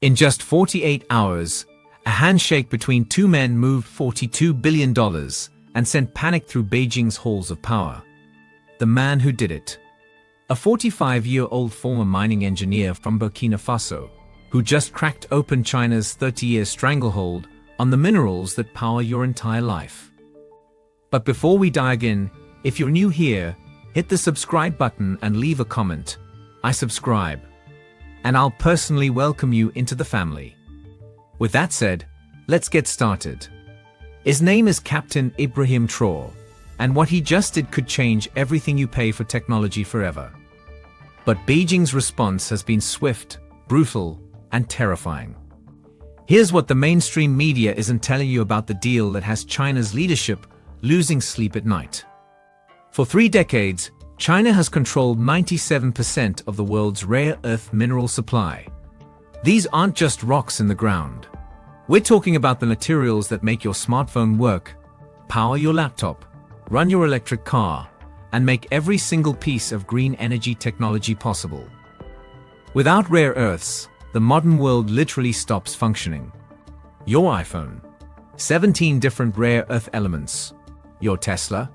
In just 48 hours, a handshake between two men moved $42 billion and sent panic through Beijing's halls of power. The man who did it. A 45-year-old former mining engineer from Burkina Faso, who just cracked open China's 30-year stranglehold on the minerals that power your entire life. But before we dive in, if you're new here, hit the subscribe button and leave a comment. I subscribe. And I'll personally welcome you into the family. With that said, let's get started. His name is Captain Ibrahim Traoré, and what he just did could change everything you pay for technology forever. But Beijing's response has been swift, brutal, and terrifying. Here's what the mainstream media isn't telling you about the deal that has China's leadership losing sleep at night. For 3 decades, China has controlled 97% of the world's rare earth mineral supply. These aren't just rocks in the ground. We're talking about the materials that make your smartphone work, power your laptop, run your electric car, and make every single piece of green energy technology possible. Without rare earths, the modern world literally stops functioning. Your iPhone, 17 different rare earth elements. Your Tesla,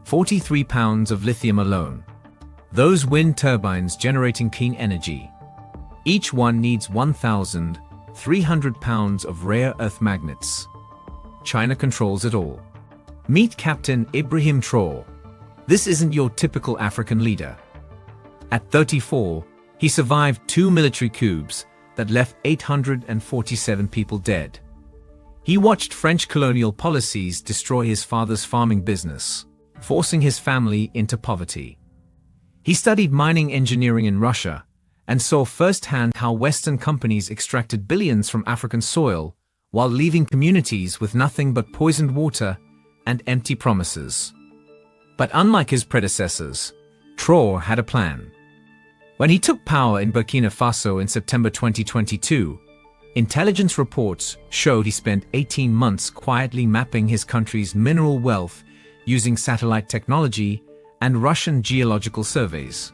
43 pounds of lithium alone. Those wind turbines generating clean energy. Each one needs 1,300 pounds of rare earth magnets. China controls it all. Meet Captain Ibrahim Traoré. This isn't your typical African leader. At 34, he survived 2 military coups that left 847 people dead. He watched French colonial policies destroy his father's farming business, forcing his family into poverty. He studied mining engineering in Russia and saw firsthand how Western companies extracted billions from African soil while leaving communities with nothing but poisoned water and empty promises. But unlike his predecessors, Traoré had a plan. When he took power in Burkina Faso in September 2022, intelligence reports showed he spent 18 months quietly mapping his country's mineral wealth using satellite technology and Russian geological surveys.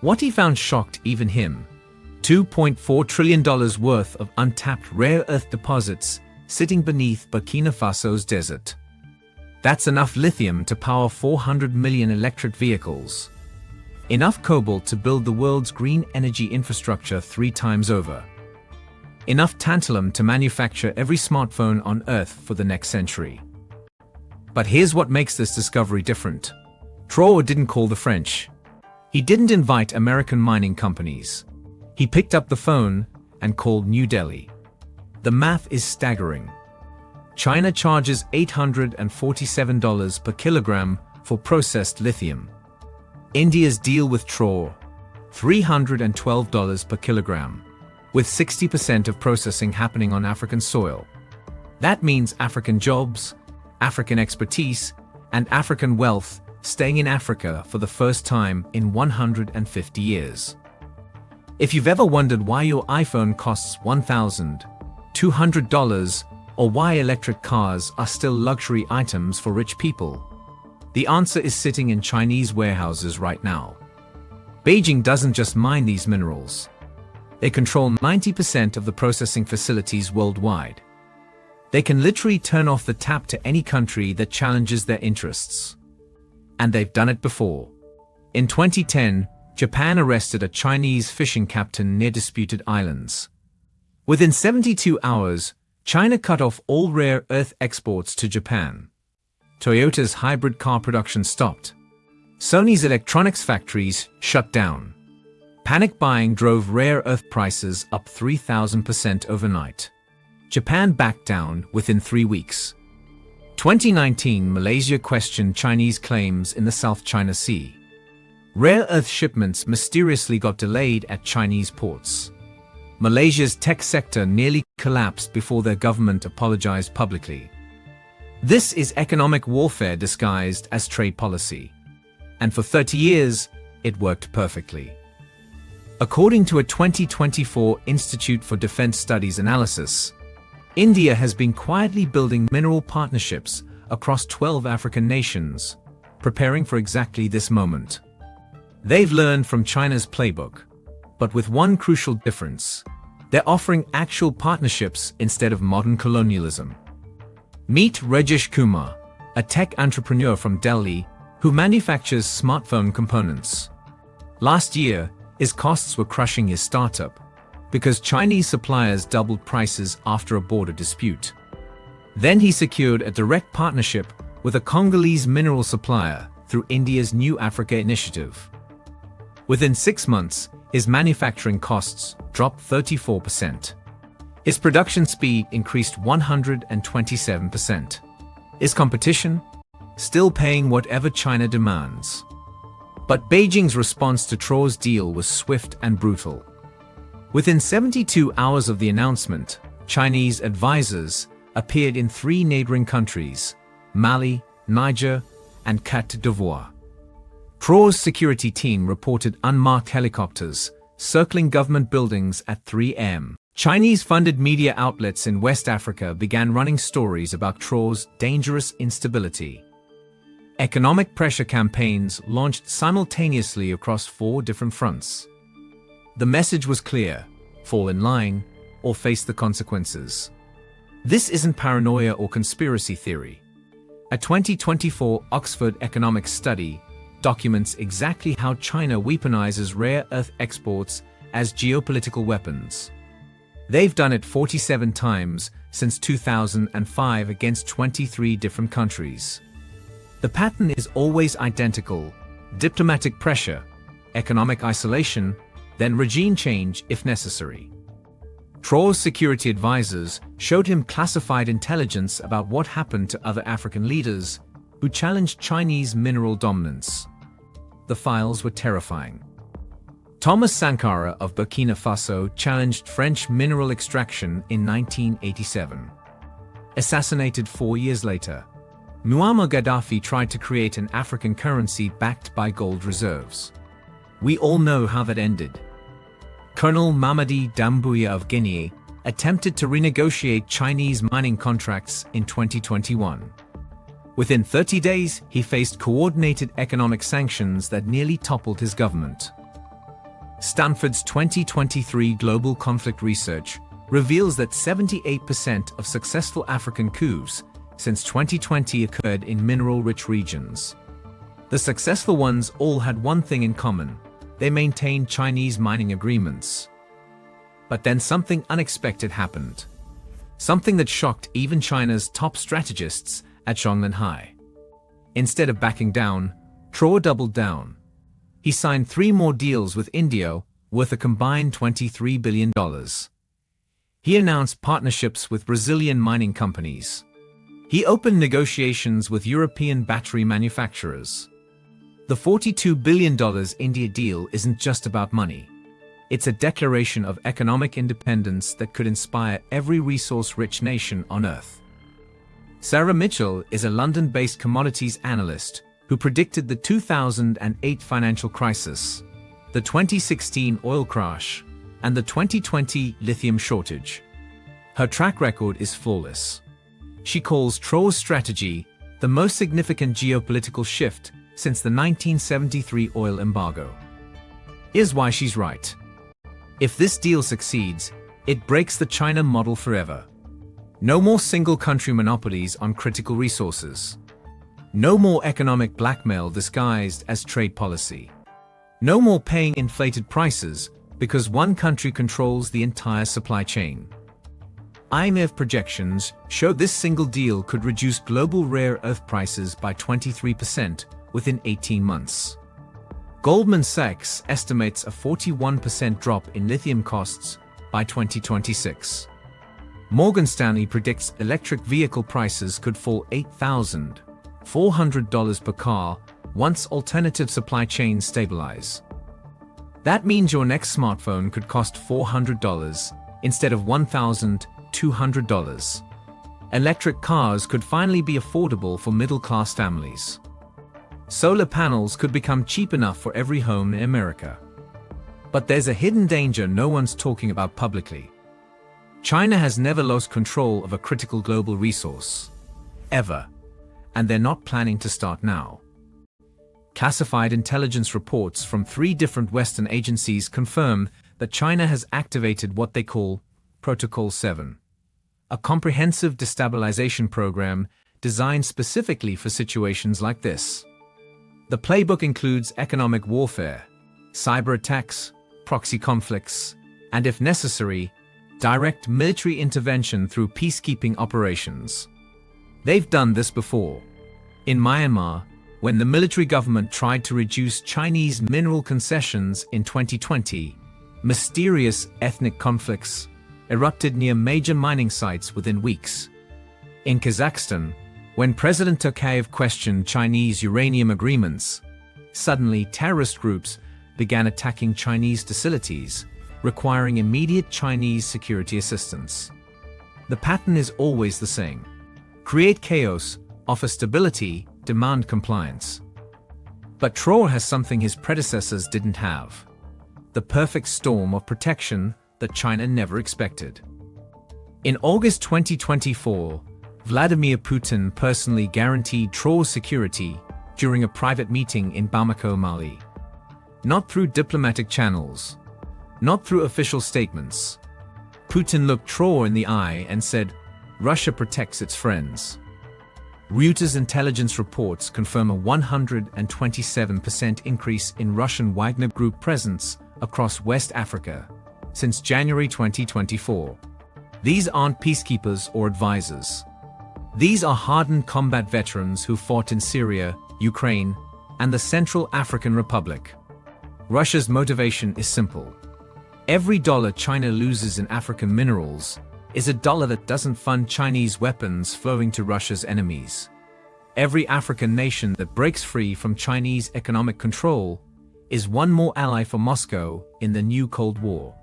What he found shocked even him: $2.4 trillion worth of untapped rare earth deposits sitting beneath Burkina Faso's desert. That's enough lithium to power 400 million electric vehicles. Enough cobalt to build the world's green energy infrastructure 3 times over. Enough tantalum to manufacture every smartphone on Earth for the next century. But here's what makes this discovery different. Traoré didn't call the French. He didn't invite American mining companies. He picked up the phone and called New Delhi. The math is staggering. China charges $847 per kilogram for processed lithium. India's deal with Traoré, $312 per kilogram, with 60% of processing happening on African soil. That means African jobs, African expertise, and African wealth staying in Africa for the first time in 150 years. If you've ever wondered why your iPhone costs $1,200 or why electric cars are still luxury items for rich people, the answer is sitting in Chinese warehouses right now. Beijing doesn't just mine these minerals. They control 90% of the processing facilities worldwide. They can literally turn off the tap to any country that challenges their interests. And they've done it before. In 2010, Japan arrested a Chinese fishing captain near disputed islands. Within 72 hours, China cut off all rare earth exports to Japan. Toyota's hybrid car production stopped. Sony's electronics factories shut down. Panic buying drove rare earth prices up 3,000% overnight. Japan backed down within 3 weeks. 2019, Malaysia questioned Chinese claims in the South China Sea. Rare earth shipments mysteriously got delayed at Chinese ports. Malaysia's tech sector nearly collapsed before their government apologized publicly. This is economic warfare disguised as trade policy. And for 30 years, it worked perfectly. According to a 2024 Institute for Defense Studies analysis, India has been quietly building mineral partnerships across 12 African nations, preparing for exactly this moment. They've learned from China's playbook, but with one crucial difference. They're offering actual partnerships instead of modern colonialism. Meet Rajesh Kumar, a tech entrepreneur from Delhi who manufactures smartphone components. Last year, his costs were crushing his startup because Chinese suppliers doubled prices after a border dispute. Then he secured a direct partnership with a Congolese mineral supplier through India's New Africa initiative. Within 6 months, his manufacturing costs dropped 34%. His production speed increased 127%. His competition? Still paying whatever China demands. But Beijing's response to Traore's deal was swift and brutal. Within 72 hours of the announcement, Chinese advisors appeared in 3 neighboring countries, Mali, Niger, and Côte d'Ivoire. Traore's security team reported unmarked helicopters circling government buildings at 3 a.m. Chinese-funded media outlets in West Africa began running stories about Traore's dangerous instability. Economic pressure campaigns launched simultaneously across 4 different fronts. The message was clear: fall in line or face the consequences. This isn't paranoia or conspiracy theory. A 2024 Oxford economics study documents exactly how China weaponizes rare earth exports as geopolitical weapons. They've done it 47 times since 2005 against 23 different countries. The pattern is always identical: diplomatic pressure, economic isolation, then regime change if necessary. Traore's security advisors showed him classified intelligence about what happened to other African leaders who challenged Chinese mineral dominance. The files were terrifying. Thomas Sankara of Burkina Faso challenged French mineral extraction in 1987. Assassinated 4 years later, Muammar Gaddafi tried to create an African currency backed by gold reserves. We all know how that ended. Colonel Mamadi Doumbouya of Guinea attempted to renegotiate Chinese mining contracts in 2021. Within 30 days, he faced coordinated economic sanctions that nearly toppled his government. Stanford's 2023 Global Conflict Research reveals that 78% of successful African coups since 2020 occurred in mineral-rich regions. The successful ones all had one thing in common: they maintained Chinese mining agreements. But then something unexpected happened. Something that shocked even China's top strategists at Zhongnanhai. Instead of backing down, Traore doubled down. He signed 3 more deals with India worth a combined $23 billion. He announced partnerships with Brazilian mining companies. He opened negotiations with European battery manufacturers. The $42 billion India deal isn't just about money. It's a declaration of economic independence that could inspire every resource-rich nation on Earth. Sarah Mitchell is a London-based commodities analyst who predicted the 2008 financial crisis, the 2016 oil crash, and the 2020 lithium shortage. Her track record is flawless. She calls Traore's strategy the most significant geopolitical shift since the 1973 oil embargo. Here's why she's right. If this deal succeeds, it breaks the China model forever. No more single-country monopolies on critical resources. No more economic blackmail disguised as trade policy. No more paying inflated prices because one country controls the entire supply chain. IMF projections show this single deal could reduce global rare earth prices by 23% within 18 months. Goldman Sachs estimates a 41% drop in lithium costs by 2026. Morgan Stanley predicts electric vehicle prices could fall $8,400 per car once alternative supply chains stabilize. That means your next smartphone could cost $400 instead of $1,200. Electric cars could finally be affordable for middle-class families. Solar panels could become cheap enough for every home in America. But there's a hidden danger no one's talking about publicly. China has never lost control of a critical global resource. Ever. And they're not planning to start now. Classified intelligence reports from 3 different Western agencies confirm that China has activated what they call Protocol 7, a comprehensive destabilization program designed specifically for situations like this. The playbook includes economic warfare, cyber attacks, proxy conflicts, and if necessary, direct military intervention through peacekeeping operations. They've done this before. In Myanmar, when the military government tried to reduce Chinese mineral concessions in 2020, mysterious ethnic conflicts erupted near major mining sites within weeks. In Kazakhstan, when President Tokayev questioned Chinese uranium agreements, suddenly terrorist groups began attacking Chinese facilities, requiring immediate Chinese security assistance. The pattern is always the same. Create chaos, offer stability, demand compliance. But Traore has something his predecessors didn't have: the perfect storm of protection that China never expected. In August 2024, Vladimir Putin personally guaranteed Traore's security during a private meeting in Bamako, Mali. Not through diplomatic channels, not through official statements. Putin looked Traore in the eye and said, "Russia protects its friends." Reuters intelligence reports confirm a 127% increase in Russian Wagner Group presence across West Africa since January 2024. These aren't peacekeepers or advisors. These are hardened combat veterans who fought in Syria, Ukraine, and the Central African Republic. Russia's motivation is simple. Every dollar China loses in African minerals is a dollar that doesn't fund Chinese weapons flowing to Russia's enemies. Every African nation that breaks free from Chinese economic control is one more ally for Moscow in the new Cold War.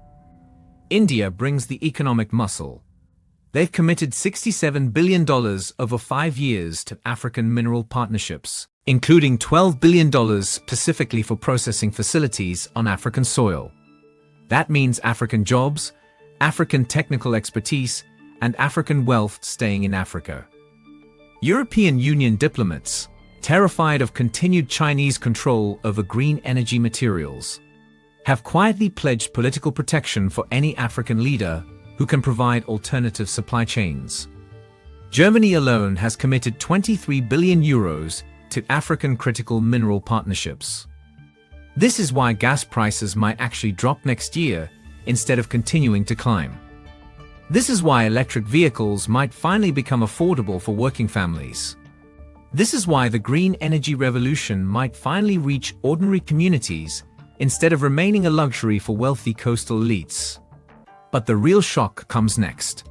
India brings the economic muscle. They've committed $67 billion over 5 years to African mineral partnerships, including $12 billion specifically for processing facilities on African soil. That means African jobs, African technical expertise, and African wealth staying in Africa. European Union diplomats, terrified of continued Chinese control over green energy materials, have quietly pledged political protection for any African leader who can provide alternative supply chains. Germany alone has committed 23 billion euros to African critical mineral partnerships. This is why gas prices might actually drop next year instead of continuing to climb. This is why electric vehicles might finally become affordable for working families. This is why the green energy revolution might finally reach ordinary communities instead of remaining a luxury for wealthy coastal elites. But the real shock comes next.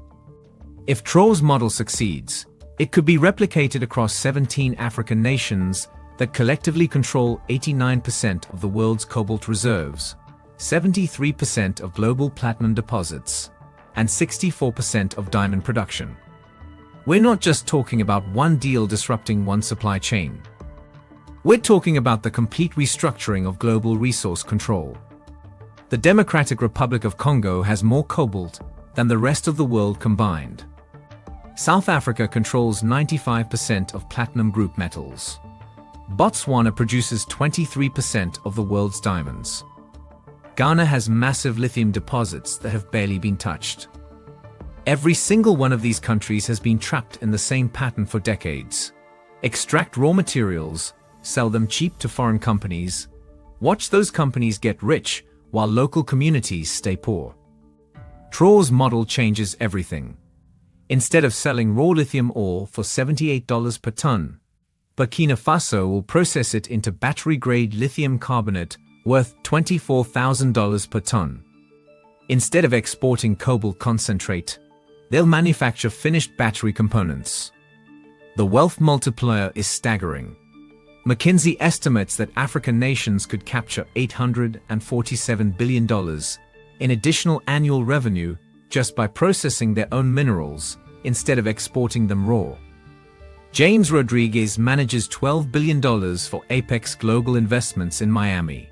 If Traore's model succeeds, it could be replicated across 17 African nations that collectively control 89% of the world's cobalt reserves, 73% of global platinum deposits, and 64% of diamond production. We're not just talking about one deal disrupting one supply chain. We're talking about the complete restructuring of global resource control. The Democratic Republic of Congo has more cobalt than the rest of the world combined. South Africa controls 95% of platinum group metals. Botswana produces 23% of the world's diamonds. Ghana has massive lithium deposits that have barely been touched. Every single one of these countries has been trapped in the same pattern for decades. Extract raw materials, sell them cheap to foreign companies, watch those companies get rich while local communities stay poor. Traore's model changes everything. Instead of selling raw lithium ore for $78 per ton, Burkina Faso will process it into battery-grade lithium carbonate worth $24,000 per ton. Instead of exporting cobalt concentrate, they'll manufacture finished battery components. The wealth multiplier is staggering. McKinsey estimates that African nations could capture $847 billion in additional annual revenue just by processing their own minerals instead of exporting them raw. James Rodriguez manages $12 billion for Apex Global Investments in Miami.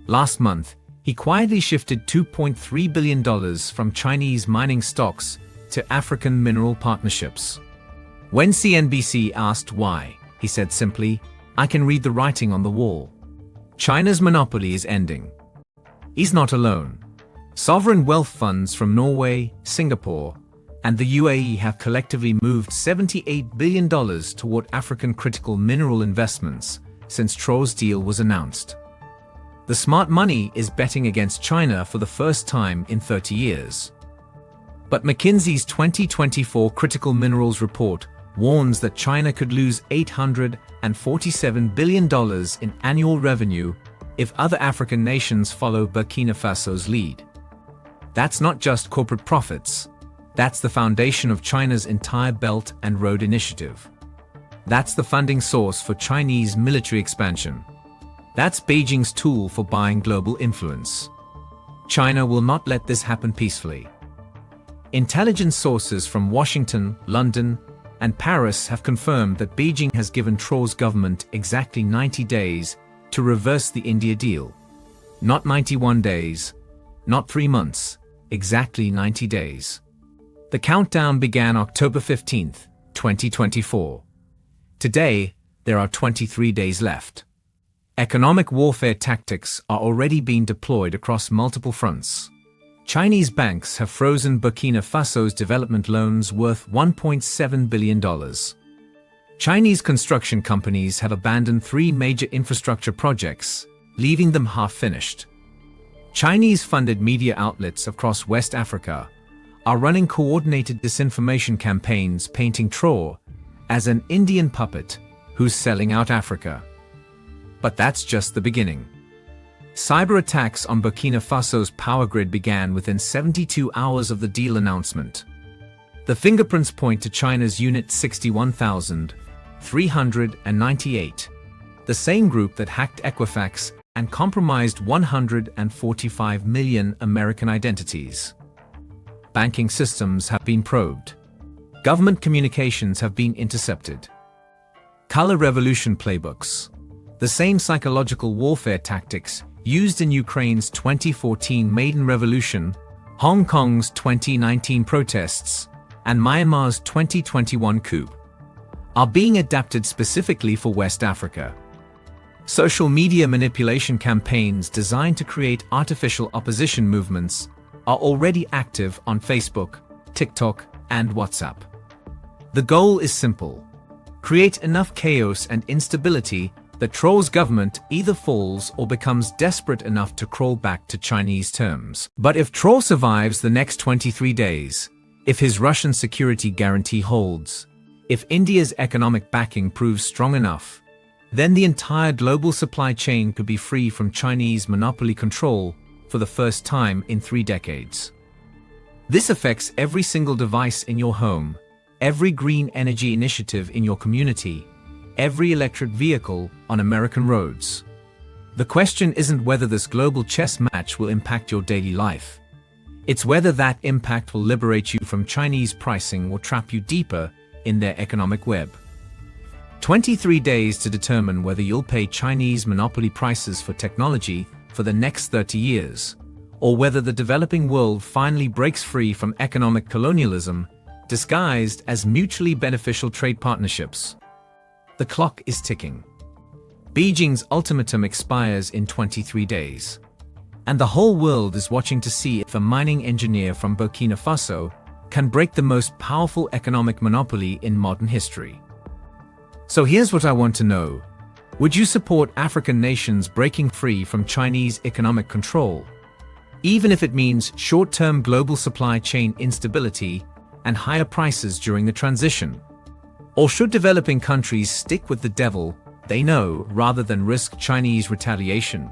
Last month, he quietly shifted $2.3 billion from Chinese mining stocks to African mineral partnerships. When CNBC asked why, he said simply, "I can read the writing on the wall. China's monopoly is ending." He's not alone. Sovereign wealth funds from Norway, Singapore, and the UAE have collectively moved $78 billion toward African critical mineral investments since Traore's deal was announced. The smart money is betting against China for the first time in 30 years. But McKinsey's 2024 Critical Minerals Report warns that China could lose $847 billion in annual revenue if other African nations follow Burkina Faso's lead. That's not just corporate profits. That's the foundation of China's entire Belt and Road Initiative. That's the funding source for Chinese military expansion. That's Beijing's tool for buying global influence. China will not let this happen peacefully. Intelligence sources from Washington, London, and Paris have confirmed that Beijing has given Traore's government exactly 90 days to reverse the India deal. Not 91 days, not 3 months, exactly 90 days. The countdown began October 15, 2024. Today, there are 23 days left. Economic warfare tactics are already being deployed across multiple fronts. Chinese banks have frozen Burkina Faso's development loans worth $1.7 billion. Chinese construction companies have abandoned 3 major infrastructure projects, leaving them half-finished. Chinese-funded media outlets across West Africa are running coordinated disinformation campaigns painting Traore as an Indian puppet who's selling out Africa. But that's just the beginning. Cyber attacks on Burkina Faso's power grid began within 72 hours of the deal announcement. The fingerprints point to China's Unit 61,398, the same group that hacked Equifax and compromised 145 million American identities. Banking systems have been probed. Government communications have been intercepted. Color revolution playbooks, the same psychological warfare tactics used in Ukraine's 2014 Maidan Revolution, Hong Kong's 2019 protests, and Myanmar's 2021 coup, are being adapted specifically for West Africa. Social media manipulation campaigns designed to create artificial opposition movements are already active on Facebook, TikTok, and WhatsApp. The goal is simple: create enough chaos and instability that Traore's government either falls or becomes desperate enough to crawl back to Chinese terms. But if Traore survives the next 23 days, if his Russian security guarantee holds, if India's economic backing proves strong enough, then the entire global supply chain could be free from Chinese monopoly control for the first time in 3 decades. This affects every single device in your home, every green energy initiative in your community, every electric vehicle on American roads. The question isn't whether this global chess match will impact your daily life. It's whether that impact will liberate you from Chinese pricing or trap you deeper in their economic web. 23 days to determine whether you'll pay Chinese monopoly prices for technology for the next 30 years, or whether the developing world finally breaks free from economic colonialism disguised as mutually beneficial trade partnerships. The clock is ticking. Beijing's ultimatum expires in 23 days. And the whole world is watching to see if a mining engineer from Burkina Faso can break the most powerful economic monopoly in modern history. So here's what I want to know. Would you support African nations breaking free from Chinese economic control, even if it means short-term global supply chain instability and higher prices during the transition? Or should developing countries stick with the devil they know rather than risk Chinese retaliation?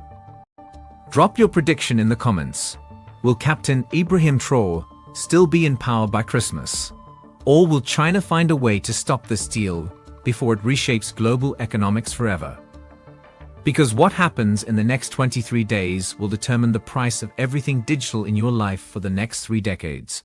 Drop your prediction in the comments. Will Captain Ibrahim Traoré still be in power by Christmas? Or will China find a way to stop this deal before it reshapes global economics forever? Because what happens in the next 23 days will determine the price of everything digital in your life for the next 3 decades.